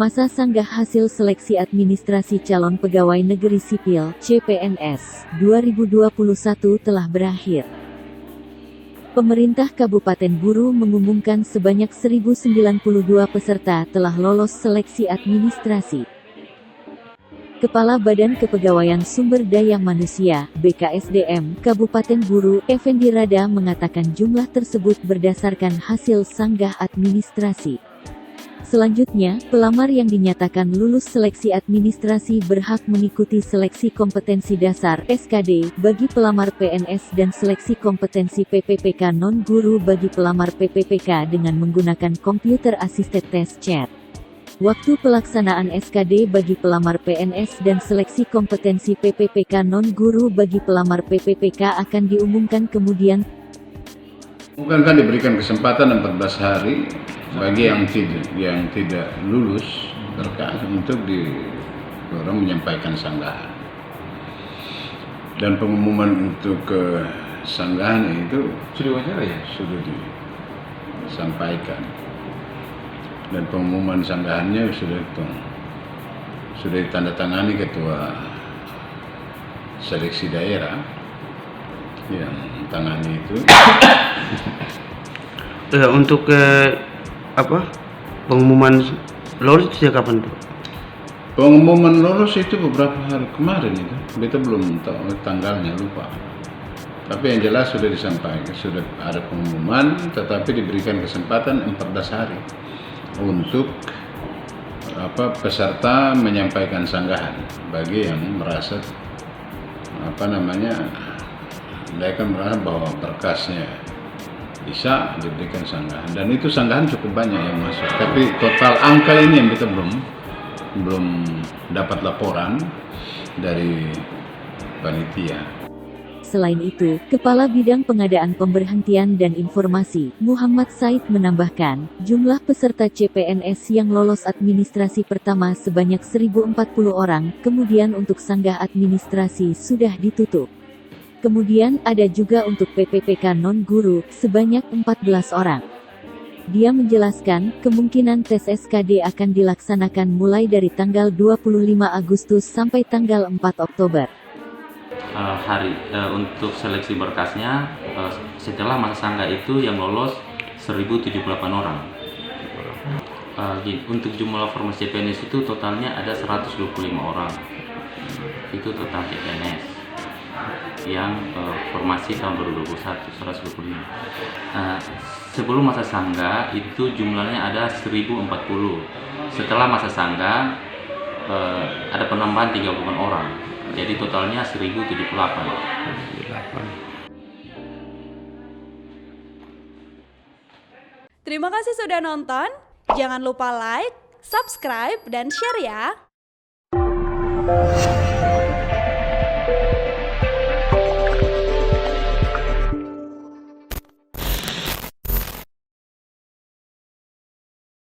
Masa sanggah hasil seleksi administrasi calon pegawai negeri sipil (CPNS) 2021 telah berakhir. Pemerintah Kabupaten Buru mengumumkan sebanyak 1.092 peserta telah lolos seleksi administrasi. Kepala Badan Kepegawaian Sumber Daya Manusia (BKSDM) Kabupaten Buru, Effendi Rada mengatakan jumlah tersebut berdasarkan hasil sanggah administrasi. Selanjutnya, pelamar yang dinyatakan lulus seleksi administrasi berhak mengikuti seleksi kompetensi dasar (SKD) bagi pelamar PNS dan seleksi kompetensi PPPK non-guru bagi pelamar PPPK dengan menggunakan Computer Assisted Test Chat. Waktu pelaksanaan SKD bagi pelamar PNS dan seleksi kompetensi PPPK non-guru bagi pelamar PPPK akan diumumkan kemudian. Bukankah diberikan kesempatan 14 hari bagi yang tidak lulus berkas untuk orang menyampaikan sanggahan. Dan pengumuman untuk sanggahan itu sudah disampaikan. Dan pengumuman sanggahannya sudah ditandatangani ketua seleksi daerah yang tangani itu. Untuk pengumuman lolos itu kapan tuh? Pengumuman lolos itu beberapa hari kemarin itu. Kita belum tahu tanggalnya, lupa. Tapi yang jelas sudah disampaikan, sudah ada pengumuman, tetapi diberikan kesempatan 14 hari untuk peserta menyampaikan sanggahan bagi yang merasa mereka merasa bahwa berkasnya bisa diberikan sanggahan, dan itu sanggahan cukup banyak yang masuk. Tapi total angka ini yang kita belum dapat laporan dari panitia. Selain itu, Kepala Bidang Pengadaan Pemberhentian dan Informasi, Muhammad Said menambahkan, jumlah peserta CPNS yang lolos administrasi pertama sebanyak 1.040 orang, kemudian untuk sanggah administrasi sudah ditutup. Kemudian ada juga untuk PPPK non-guru, sebanyak 14 orang. Dia menjelaskan, kemungkinan tes SKD akan dilaksanakan mulai dari tanggal 25 Agustus sampai tanggal 4 Oktober. Untuk seleksi berkasnya, setelah masa sanggah itu yang lolos 1.078 orang. Untuk jumlah formasi CPNS itu totalnya ada 125 orang. Itu total CPNS yang formasi tahun 2021 125. Sebelum masa sanggah itu jumlahnya ada 1.040. Setelah masa sanggah ada penambahan 30 orang. Jadi totalnya 1.078. Terima kasih sudah nonton. Jangan lupa like, subscribe, dan share ya.